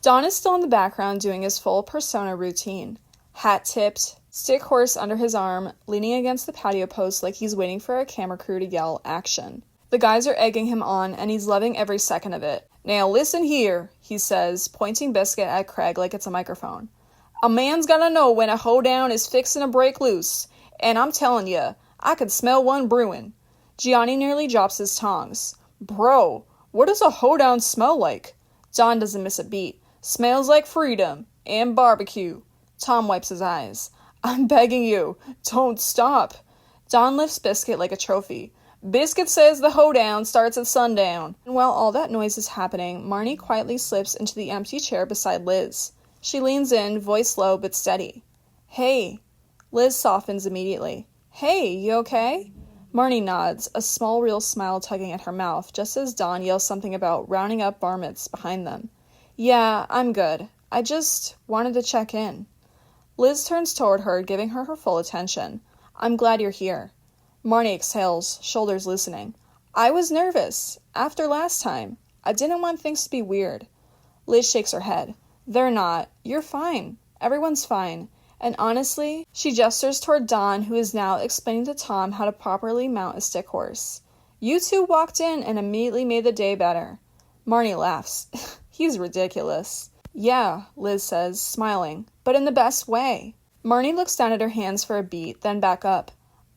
DAHN is still in the background doing his full persona routine. Hat tipped, stick horse under his arm, leaning against the patio post like he's waiting for a camera crew to yell action. The guys are egging him on, and he's loving every second of it. "Now listen here," he says, pointing Biscuit at Craig like it's a microphone. "A man's gotta know when a hoedown is fixin' to break loose, and I'm tellin' ya, I could smell one brewin'." Gionni nearly drops his tongs. "Bro, what does a hoedown smell like?" DAHN doesn't miss a beat. "Smells like freedom and barbecue." Tom wipes his eyes. "I'm begging you, don't stop." DAHN lifts Biscuit like a trophy. "Biscuit says the hoedown starts at sundown." And while all that noise is happening, Marnie quietly slips into the empty chair beside Liz. She leans in, voice low but steady. "Hey." Liz softens immediately. "Hey, you okay?" Marnie nods, a small real smile tugging at her mouth, just as DAHN yells something about rounding up bar mitts behind them. "Yeah, I'm good. I just wanted to check in." Liz turns toward her, giving her full attention. "I'm glad you're here." Marnie exhales, shoulders loosening. "I was nervous. After last time. I didn't want things to be weird." Liz shakes her head. "They're not. You're fine. Everyone's fine. And honestly," she gestures toward DAHN, who is now explaining to Tom how to properly mount a stick horse. "You two walked in and immediately made the day better." Marnie laughs. "He's ridiculous." "Yeah," Liz says, smiling, "but in the best way." Marnie looks down at her hands for a beat, then back up.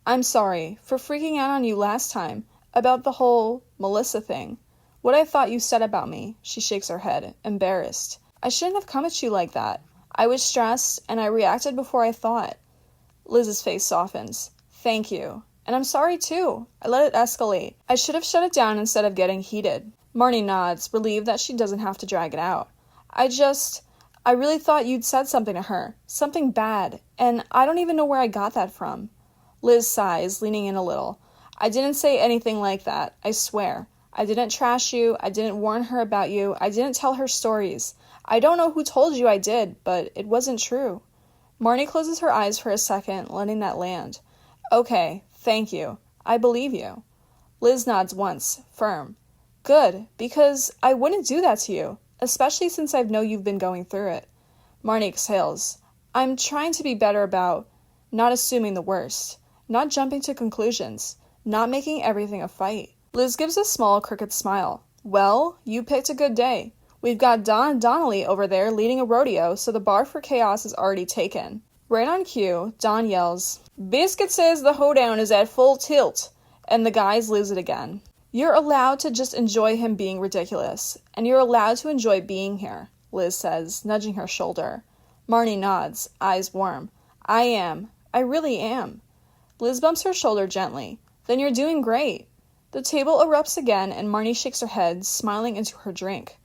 "I'm sorry for freaking out on you last time about the whole Melissa thing. What I thought you said about me." She shakes her head, embarrassed. "I shouldn't have come at you like that. I was stressed, and I reacted before I thought." Liz's face softens. "Thank you. And I'm sorry too. I let it escalate. I should have shut it down instead of getting heated." Marnie nods, relieved that she doesn't have to drag it out. I really thought you'd said something to her. Something bad. And I don't even know where I got that from." Liz sighs, leaning in a little. "I didn't say anything like that, I swear. I didn't trash you, I didn't warn her about you, I didn't tell her stories. I don't know who told you I did, but it wasn't true." Marnie closes her eyes for a second, letting that land. "Okay, thank you. I believe you." Liz nods once, firm. "Good, because I wouldn't do that to you, especially since I know you've been going through it." Marnie exhales. "I'm trying to be better about not assuming the worst. Not jumping to conclusions. Not making everything a fight." Liz gives a small, crooked smile. "Well, you picked a good day. We've got Don Donnelly over there leading a rodeo, so the bar for chaos is already taken." Right on cue, Don yells, "Biscuit says the hoedown is at full tilt," and the guys lose it again. "You're allowed to just enjoy him being ridiculous, and you're allowed to enjoy being here," Liz says, nudging her shoulder. Marnie nods, eyes warm. "I am. I really am." Liz bumps her shoulder gently. "Then you're doing great." The table erupts again, and Marnie shakes her head, smiling into her drink.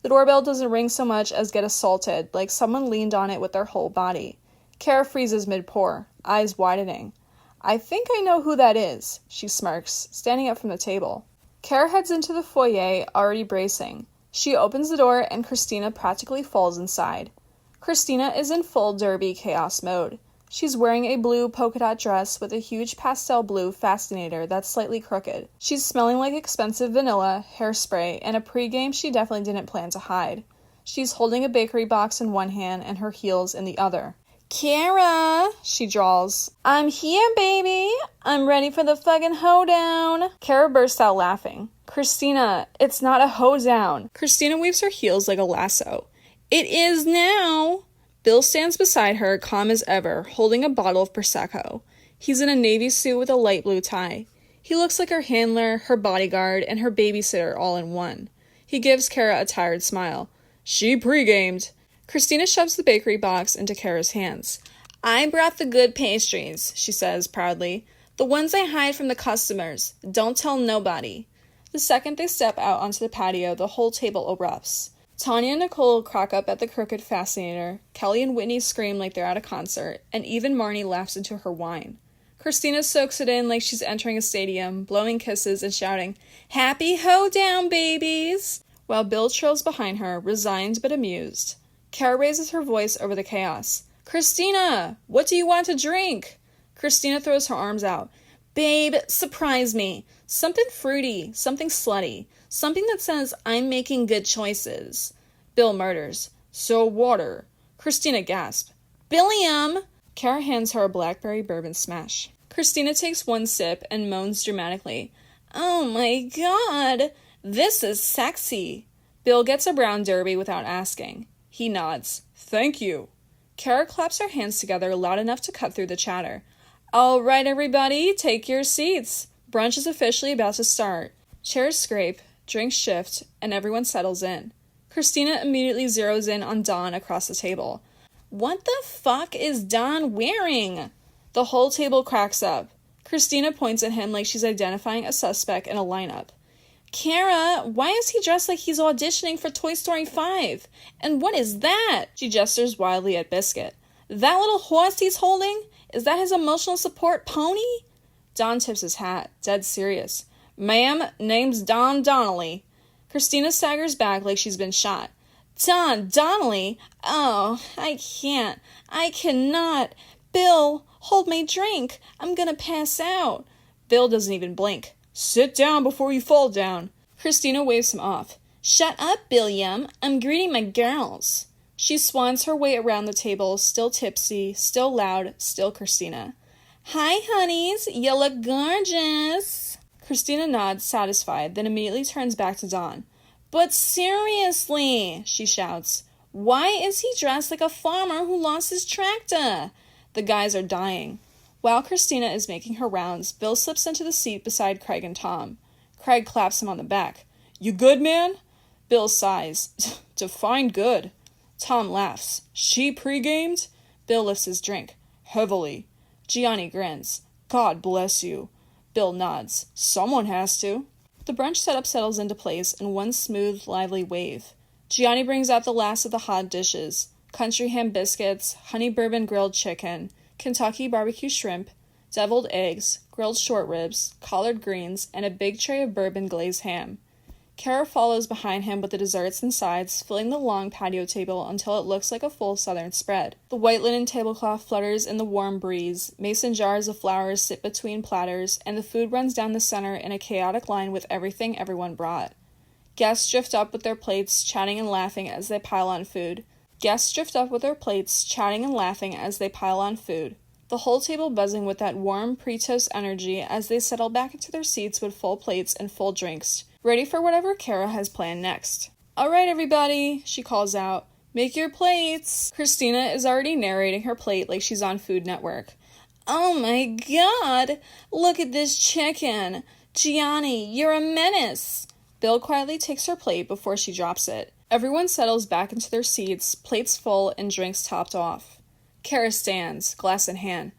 The doorbell doesn't ring so much as get assaulted, like someone leaned on it with their whole body. Cara freezes mid-pour, eyes widening. "I think I know who that is," she smirks, standing up from the table. Cara heads into the foyer, already bracing. She opens the door, and Christina practically falls inside. Christina is in full derby chaos mode. She's wearing a blue polka dot dress with a huge pastel blue fascinator that's slightly crooked. She's smelling like expensive vanilla, hairspray, and a pregame she definitely didn't plan to hide. She's holding a bakery box in one hand and her heels in the other. "Cara," she drawls. "I'm here, baby. I'm ready for the fucking hoedown." Cara bursts out laughing. "Christina, it's not a hoedown." Christina weaves her heels like a lasso. "It is now." Bill stands beside her, calm as ever, holding a bottle of Prosecco. He's in a navy suit with a light blue tie. He looks like her handler, her bodyguard, and her babysitter all in one. He gives Cara a tired smile. "She pre-gamed." Christina shoves the bakery box into Cara's hands. "I brought the good pastries," she says proudly. "The ones I hide from the customers. Don't tell nobody." The second they step out onto the patio, the whole table erupts. Tanya and Nicole crack up at the crooked fascinator, Kelly and Whitney scream like they're at a concert, and even Marnie laughs into her wine. Christina soaks it in like she's entering a stadium, blowing kisses and shouting, "Happy hoedown, babies!" While Bill trails behind her, resigned but amused. Cara raises her voice over the chaos. "Christina, what do you want to drink?" Christina throws her arms out. "Babe, surprise me. Something fruity, something slutty. Something that says I'm making good choices." Bill murders. So water. Christina gasped. Billiam! Cara hands her a blackberry bourbon smash. Christina takes one sip and moans dramatically. Oh my god! This is sexy! Bill gets a brown derby without asking. He nods. Thank you. Cara claps her hands together loud enough to cut through the chatter. All right, everybody, take your seats. Brunch is officially about to start. Chairs scrape, drinks shift, and everyone settles in. Christina immediately zeroes in on DAHN across the table. What the fuck is DAHN wearing? The whole table cracks up. Christina points at him like she's identifying a suspect in a lineup. Cara, why is he dressed like he's auditioning for Toy Story 5? And what is that? She gestures wildly at Biscuit. That little horse he's holding? Is that his emotional support pony? DAHN tips his hat, dead serious. Ma'am, name's Don Donnelly. Christina staggers back like she's been shot. Don Donnelly? Oh, I can't. I cannot. Bill, hold my drink. I'm gonna pass out. Bill doesn't even blink. Sit down before you fall down. Christina waves him off. Shut up, Billiam. I'm greeting my girls. She swans her way around the table, still tipsy, still loud, still Christina. Hi, honeys. You look gorgeous. Christina nods, satisfied, then immediately turns back to DAHN. But seriously, she shouts, why is he dressed like a farmer who lost his tractor? The guys are dying. While Christina is making her rounds, Bill slips into the seat beside Craig and Tom. Craig claps him on the back. You good, man? Bill sighs. Define good. Tom laughs. She pre-gamed? Bill lifts his drink. Heavily. Gionni grins. God bless you. Bill nods. Someone has to. The brunch setup settles into place in one smooth, lively wave. Gionni brings out the last of the hot dishes. Country ham biscuits, honey bourbon grilled chicken, Kentucky barbecue shrimp, deviled eggs, grilled short ribs, collard greens, and a big tray of bourbon glazed ham. Cara follows behind him with the desserts and sides, filling the long patio table until it looks like a full southern spread. The white linen tablecloth flutters in the warm breeze, mason jars of flowers sit between platters, and the food runs down the center in a chaotic line with everything everyone brought. Guests drift up with their plates, chatting and laughing as they pile on food. The whole table buzzing with that warm, pre-toast energy as they settle back into their seats with full plates and full drinks, ready for whatever Cara has planned next. All right, everybody, she calls out. Make your plates. Christina is already narrating her plate like she's on Food Network. Oh my god, look at this chicken. Gionni, you're a menace. Bill quietly takes her plate before she drops it. Everyone settles back into their seats, plates full and drinks topped off. Cara stands, glass in hand.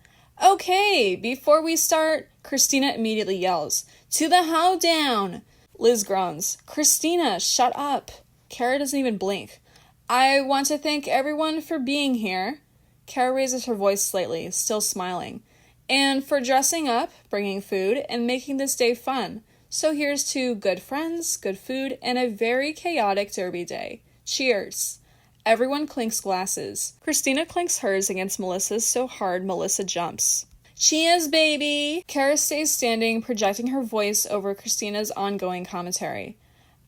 Okay, before we start, Christina immediately yells, to the hoedown! Liz groans, Christina, shut up. Cara doesn't even blink. I want to thank everyone for being here. Cara raises her voice slightly, still smiling. And for dressing up, bringing food, and making this day fun. So here's to good friends, good food, and a very chaotic derby day. Cheers. Everyone clinks glasses. Christina clinks hers against Melissa's so hard Melissa jumps. Cheers, baby! Cara stays standing, projecting her voice over Christina's ongoing commentary.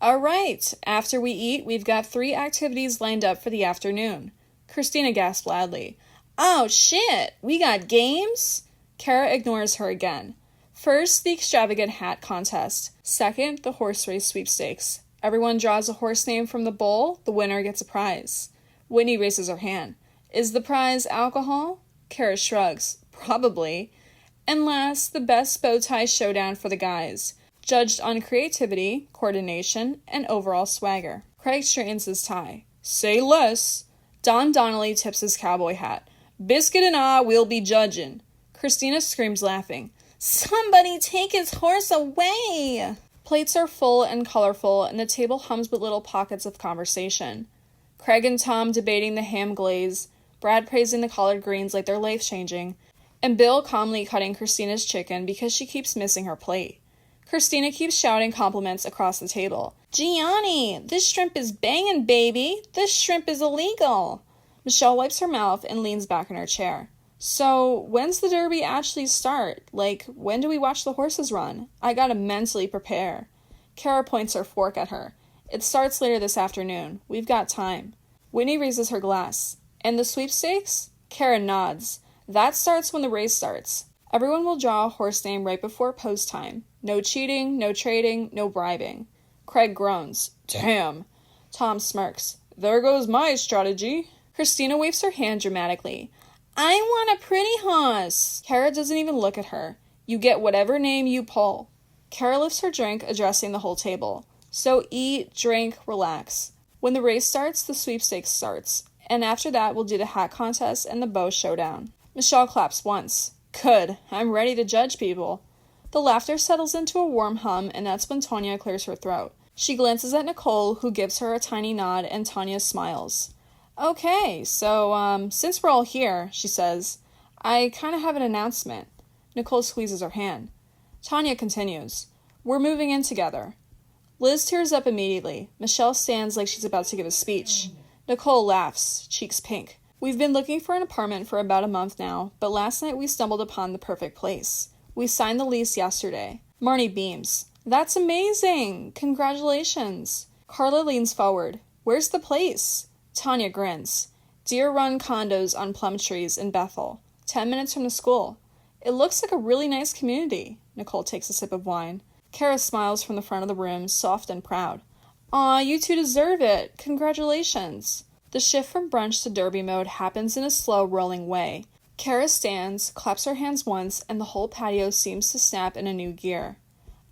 All right, after we eat, we've got 3 activities lined up for the afternoon. Christina gasps loudly. Oh, shit! We got games? Cara ignores her again. First, the extravagant hat contest. Second, the horse race sweepstakes. Everyone draws a horse name from the bowl. The winner gets a prize. Whitney raises her hand. Is the prize alcohol? Cara shrugs. Probably. And last, the best bow tie showdown for the guys, judged on creativity, coordination, and overall swagger. Craig straightens his tie. Say less. Don Donnelly tips his cowboy hat. Biscuit and I will be judging. Christina screams laughing. Somebody take his horse away! Plates are full and colorful, and the table hums with little pockets of conversation. Craig and Tom debating the ham glaze, Brad praising the collard greens like they're life-changing, and Bill calmly cutting Christina's chicken because she keeps missing her plate. Christina keeps shouting compliments across the table. Gionni, this shrimp is bangin', baby! This shrimp is illegal! Michelle wipes her mouth and leans back in her chair. So, when's the derby actually start? Like, when do we watch the horses run? I gotta mentally prepare. Cara points her fork at her. It starts later this afternoon. We've got time. Whitney raises her glass. And the sweepstakes? Cara nods. That starts when the race starts. Everyone will draw a horse name right before post time. No cheating, no trading, no bribing. Craig groans. Damn. Tom smirks. There goes my strategy. Christina waves her hand dramatically. I want a pretty hawse. Cara doesn't even look at her. You get whatever name you pull. Cara lifts her drink, addressing the whole table. So eat, drink, relax. When the race starts, the sweepstakes starts. And after that, we'll do the hat contest and the bow showdown. Michelle claps once. Good. I'm ready to judge people. The laughter settles into a warm hum, and that's when Tanya clears her throat. She glances at Nicole, who gives her a tiny nod, and Tanya smiles. Okay, so, since we're all here, she says, I kind of have an announcement. Nicole squeezes her hand. Tanya continues. We're moving in together. Liz tears up immediately. Michelle stands like she's about to give a speech. Nicole laughs, cheeks pink. We've been looking for an apartment for about a month now, but last night we stumbled upon the perfect place. We signed the lease yesterday. Marnie beams. That's amazing! Congratulations! Carla leans forward. Where's the place? Tanya grins. Deer Run condos on plum trees in Bethel. 10 minutes from the school. It looks like a really nice community. Nicole takes a sip of wine. Cara smiles from the front of the room, soft and proud. Aw, you two deserve it. Congratulations. The shift from brunch to derby mode happens in a slow, rolling way. Cara stands, claps her hands once, and the whole patio seems to snap in a new gear.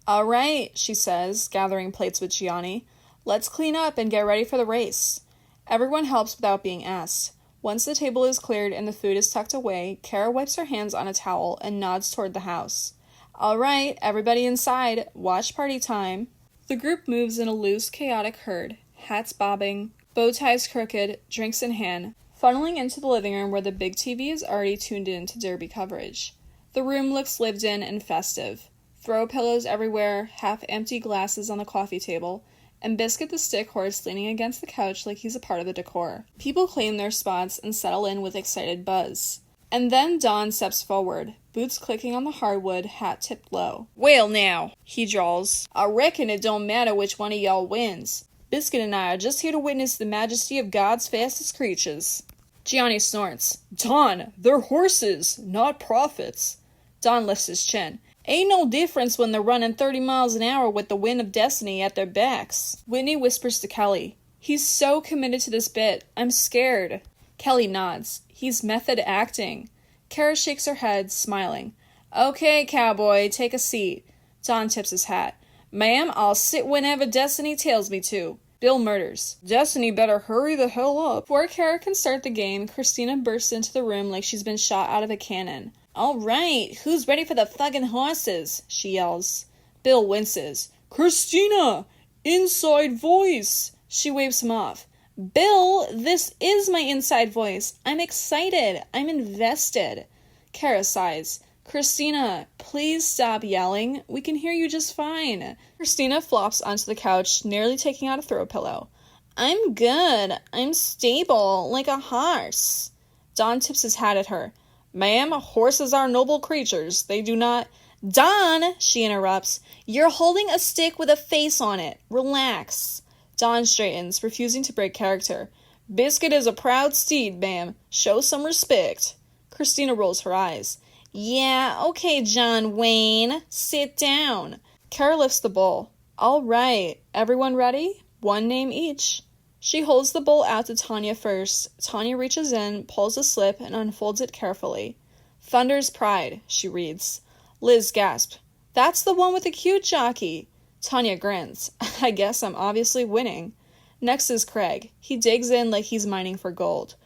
All right, she says, gathering plates with Gionni. Let's clean up and get ready for the race. Everyone helps without being asked. Once the table is cleared and the food is tucked away, Cara wipes her hands on a towel and nods toward the house. All right, everybody inside. Watch party time. The group moves in a loose, chaotic herd, hats bobbing, bow ties crooked, drinks in hand, funneling into the living room where the big TV is already tuned in to derby coverage. The room looks lived in and festive. Throw pillows everywhere, half-empty glasses on the coffee table, and Biscuit the stick horse leaning against the couch like he's a part of the decor. People claim their spots and settle in with excited buzz. And then DAHN steps forward, boots clicking on the hardwood, hat tipped low. Well now, he drawls, I reckon it don't matter which one of y'all wins. Biscuit and I are just here to witness the majesty of God's fastest creatures. Gionni snorts. DAHN, they're horses, not prophets. DAHN lifts his chin. Ain't no difference when they're running 30 miles an hour with the wind of destiny at their backs. Whitney whispers to Kelly. He's so committed to this bit. I'm scared. Kelly nods. He's method acting. Cara shakes her head, smiling. Okay, cowboy, take a seat. DAHN tips his hat. Ma'am, I'll sit whenever destiny tells me to. Bill murders. Destiny better hurry the hell up. Before Cara can start the game, Christina bursts into the room like she's been shot out of a cannon. All right, who's ready for the fucking horses? She yells. Bill winces. Christina! Inside voice! She waves him off. Bill, this is my inside voice. I'm excited. I'm invested. Cara sighs. Christina, please stop yelling. We can hear you just fine. Christina flops onto the couch, nearly taking out a throw pillow. I'm good. I'm stable, like a horse. DAHN tips his hat at her. Ma'am, horses are noble creatures. They do not... DAHN, she interrupts. You're holding a stick with a face on it. Relax. DAHN straightens, refusing to break character. Biscuit is a proud steed, ma'am. Show some respect. Christina rolls her eyes. Yeah, okay, John Wayne. Sit down. Cara lifts the bowl. All right. Everyone ready? One name each. She holds the bowl out to Tanya first. Tanya reaches in, pulls a slip, and unfolds it carefully. Thunder's Pride, she reads. Liz gasped. That's the one with the cute jockey. Tanya grins. I guess I'm obviously winning. Next is Craig. He digs in like he's mining for gold.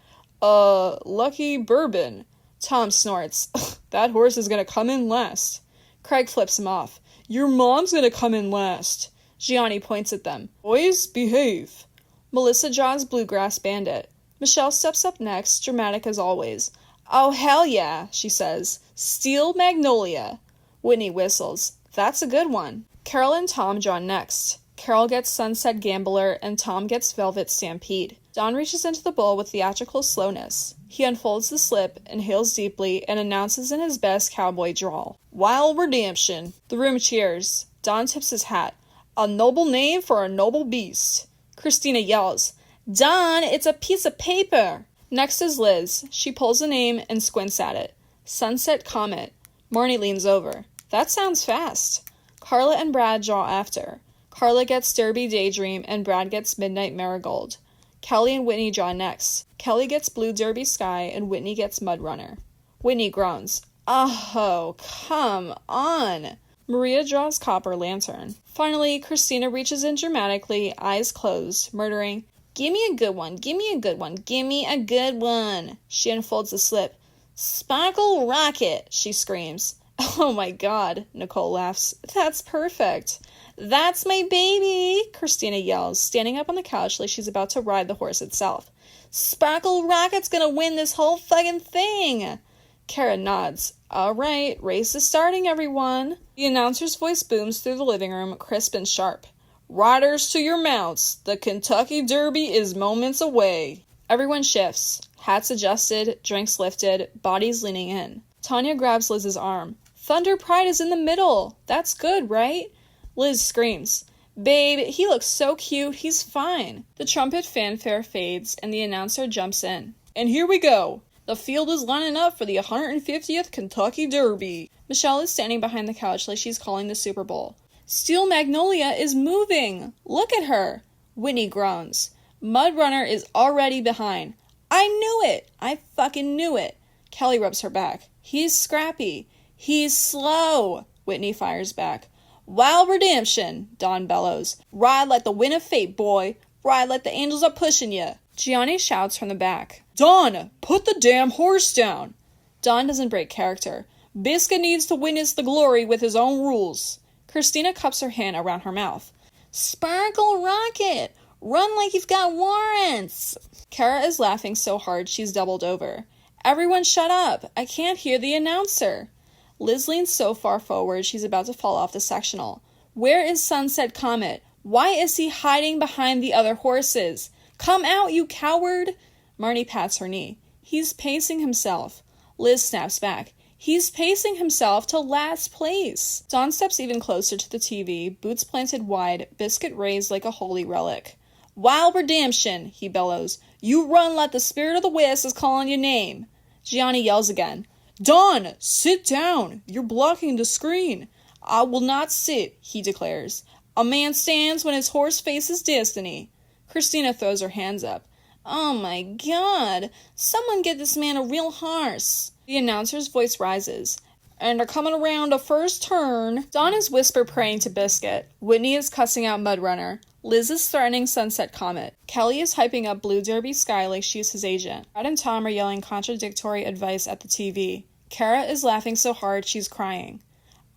Lucky Bourbon. Tom snorts. That horse is gonna come in last. Craig flips him off. Your mom's gonna come in last. Gionni points at them. Boys, behave. Melissa draws Bluegrass Bandit. Michelle steps up next, dramatic as always. Oh, hell yeah, she says. Steel Magnolia. Whitney whistles. That's a good one. Carole and Tom draw next. Carole gets Sunset Gambler, and Tom gets Velvet Stampede. DAHN reaches into the bowl with theatrical slowness. He unfolds the slip, inhales deeply, and announces in his best cowboy drawl. Wild Redemption. The room cheers. DAHN tips his hat. A noble name for a noble beast. Christina yells. "DAHN, it's a piece of paper." Next is Liz. She pulls a name and squints at it. Sunset Comet. Marnie leans over. "That sounds fast." Carla and Brad draw after. Carla gets Derby Daydream and Brad gets Midnight Marigold. Kelly and Whitney draw next. Kelly gets Blue Derby Sky and Whitney gets Mud Runner. Whitney groans. "Oh, come on." Maria draws Copper Lantern. Finally, Christina reaches in dramatically, eyes closed, murmuring, "Gimme a good one, gimme a good one, gimme a good one." She unfolds the slip. "Sparkle Rocket," she screams. "Oh my god," Nicole laughs. "That's perfect." "That's my baby," Christina yells, standing up on the couch like she's about to ride the horse itself. "Sparkle Rocket's gonna win this whole fucking thing." Cara nods. "All right, race is starting, everyone." The announcer's voice booms through the living room, crisp and sharp. "Riders to your mounts. The Kentucky Derby is moments away." Everyone shifts. Hats adjusted, drinks lifted, bodies leaning in. Tanya grabs Liz's arm. "Thunder Pride is in the middle. That's good, right?" Liz screams. "Babe, he looks so cute, he's fine." The trumpet fanfare fades, and the announcer jumps in. "And here we go. The field is lining up for the 150th Kentucky Derby." Michelle is standing behind the couch like she's calling the Super Bowl. "Steel Magnolia is moving. Look at her." Whitney groans. "Mud Runner is already behind." "I knew it. I fucking knew it." Kelly rubs her back. "He's scrappy. He's slow." Whitney fires back. "Wild Redemption," DAHN bellows. "Ride like the wind of fate, boy. Ride like the angels are pushing you." Gionni shouts from the back. "DAHN, put the damn horse down." DAHN doesn't break character. "Biscuit needs to witness the glory with his own rules." Christina cups her hand around her mouth. "Sparkle Rocket, run like you've got warrants." Cara is laughing so hard she's doubled over. "Everyone shut up. I can't hear the announcer." Liz leans so far forward she's about to fall off the sectional. "Where is Sunset Comet? Why is he hiding behind the other horses? Come out, you coward!" Marnie pats her knee. "He's pacing himself." Liz snaps back. "He's pacing himself to last place." DAHN steps even closer to the TV, boots planted wide, biscuit raised like a holy relic. "Wild Redemption," he bellows. "You run like the spirit of the West is calling your name." Gionni yells again. "DAHN, sit down. You're blocking the screen." "I will not sit," he declares. "A man stands when his horse faces destiny." Christina throws her hands up. "Oh my god, someone get this man a real horse." The announcer's voice rises. "And they're coming around the first turn." DAHN is whisper praying to Biscuit. Whitney is cussing out Mud Runner. Liz is threatening Sunset Comet. Kelly is hyping up Blue Derby Sky like she's his agent. Brad and Tom are yelling contradictory advice at the TV. Cara is laughing so hard she's crying.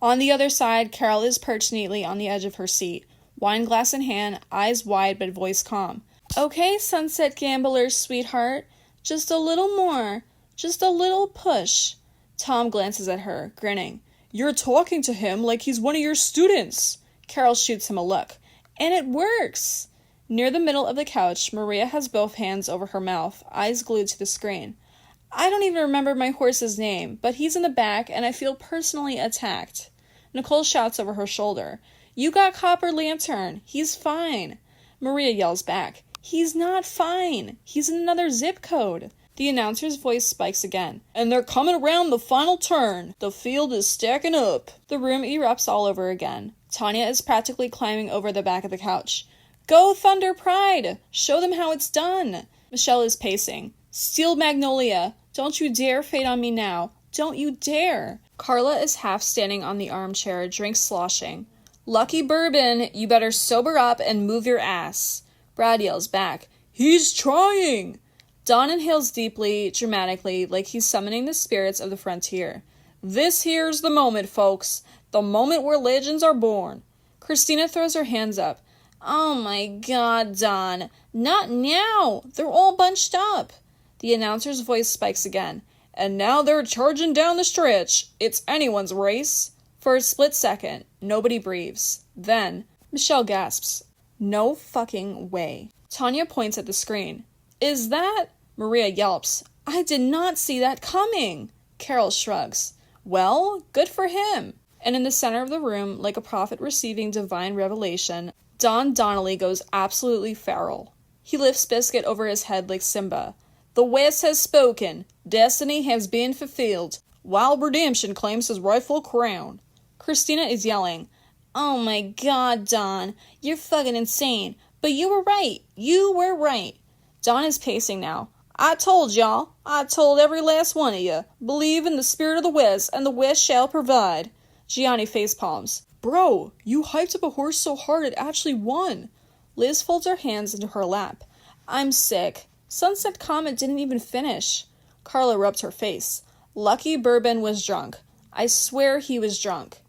On the other side, Carole is perched neatly on the edge of her seat, wine glass in hand, eyes wide but voice calm. "Okay, Sunset Gamblers, sweetheart. Just a little more. Just a little push." Tom glances at her, grinning. "You're talking to him like he's one of your students." Carole shoots him a look. "And it works." Near the middle of the couch, Maria has both hands over her mouth, eyes glued to the screen. "I don't even remember my horse's name, but he's in the back and I feel personally attacked." Nicole shouts over her shoulder. "You got Copper Lantern. He's fine." Maria yells back. "He's not fine. He's in another zip code." The announcer's voice spikes again. "And they're coming around the final turn. The field is stacking up." The room erupts all over again. Tanya is practically climbing over the back of the couch. "Go Thunder Pride! Show them how it's done!" Michelle is pacing. "Steel Magnolia, don't you dare fade on me now. Don't you dare!" Carla is half standing on the armchair, drink sloshing. "Lucky Bourbon, you better sober up and move your ass." Brad yells back. "He's trying!" DAHN inhales deeply, dramatically, like he's summoning the spirits of the frontier. "This here's the moment, folks. The moment where legends are born." Christina throws her hands up. "Oh my god, DAHN. Not now. They're all bunched up." The announcer's voice spikes again. "And now they're charging down the stretch. It's anyone's race." For a split second, nobody breathes. Then, Michelle gasps. "No fucking way." Tanya points at the screen. "Is that?" Maria yelps. "I did not see that coming." Carole shrugs. "Well, good for him." And in the center of the room, like a prophet receiving divine revelation, Don Donnelly goes absolutely feral. He lifts Biscuit over his head like Simba. The West has spoken. Destiny has been fulfilled. Wild Redemption claims his rightful crown. Christina is yelling, "Oh my god, DAHN, you're fucking insane. But you were right. You were right." DAHN is pacing now. "I told y'all. I told every last one of you. Believe in the spirit of the West, and the West shall provide." Gionni facepalms. "Bro, you hyped up a horse so hard it actually won." Liz folds her hands into her lap. "I'm sick. Sunset Comet didn't even finish." Carla rubbed her face. "Lucky Bourbon was drunk. I swear he was drunk."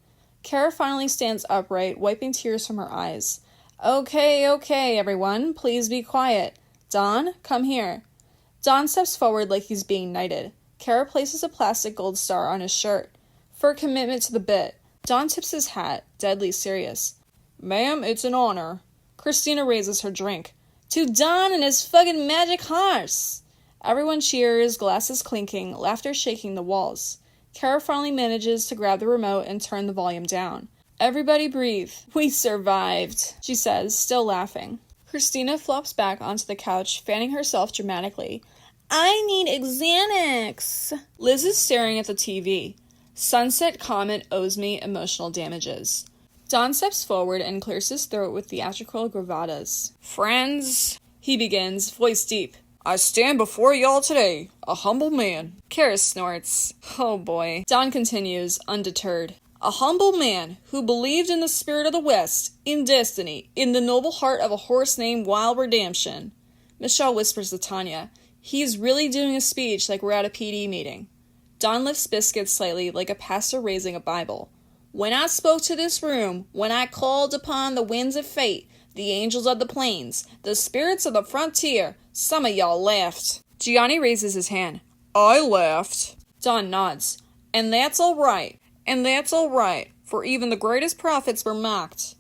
Cara finally stands upright, wiping tears from her eyes. Okay, everyone, please be quiet. DAHN, come here." DAHN steps forward like he's being knighted. Cara places a plastic gold star on his shirt. "For commitment to the bit." DAHN tips his hat, deadly serious. "Ma'am, it's an honor." Christina raises her drink. "To DAHN and his fucking magic horse!" Everyone cheers, glasses clinking, laughter shaking the walls. Cara finally manages to grab the remote and turn the volume down. "Everybody breathe. We survived," she says, still laughing. Christina flops back onto the couch, fanning herself dramatically. "I need XANAX." Liz is staring at the TV. Sunset Comet owes me emotional damages. DAHN steps forward and clears his throat with theatrical gravatas. "Friends," he begins, voice deep. "I stand before y'all today, a humble man." Cara snorts. Oh boy. DAHN continues, undeterred. "A humble man who believed in the spirit of the West, in destiny, in the noble heart of a horse named Wild Redemption." Michelle whispers to Tanya, "He's really doing a speech like we're at a PD meeting." DAHN lifts Biscuit slightly like a pastor raising a Bible. "When I spoke to this room, when I called upon the winds of fate, the angels of the plains, the spirits of the frontier, some of y'all laughed." Gionni raises his hand. "I laughed." DAHN nods. "And that's all right. And that's all right, for even the greatest prophets were mocked."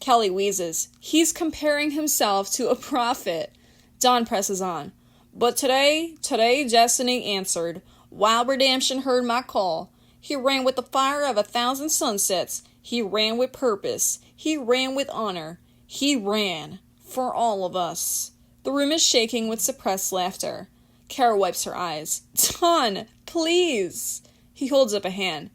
Kelly wheezes. He's comparing himself to a prophet. DAHN presses on. "But today destiny answered. Wild Redemption heard my call. He ran with the fire of 1,000 sunsets. He ran with purpose. He ran with honor. He ran for all of us." The room is shaking with suppressed laughter. Cara wipes her eyes. "DAHN, please." He holds up a hand.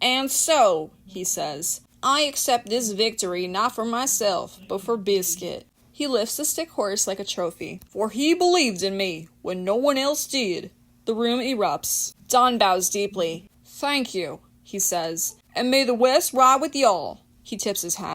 "And so," he says, "I accept this victory not for myself, but for Biscuit." He lifts the stick horse like a trophy. "For he believed in me when no one else did." The room erupts. DAHN bows deeply. "Thank you," he says, "and may the West ride with y'all." He tips his hat.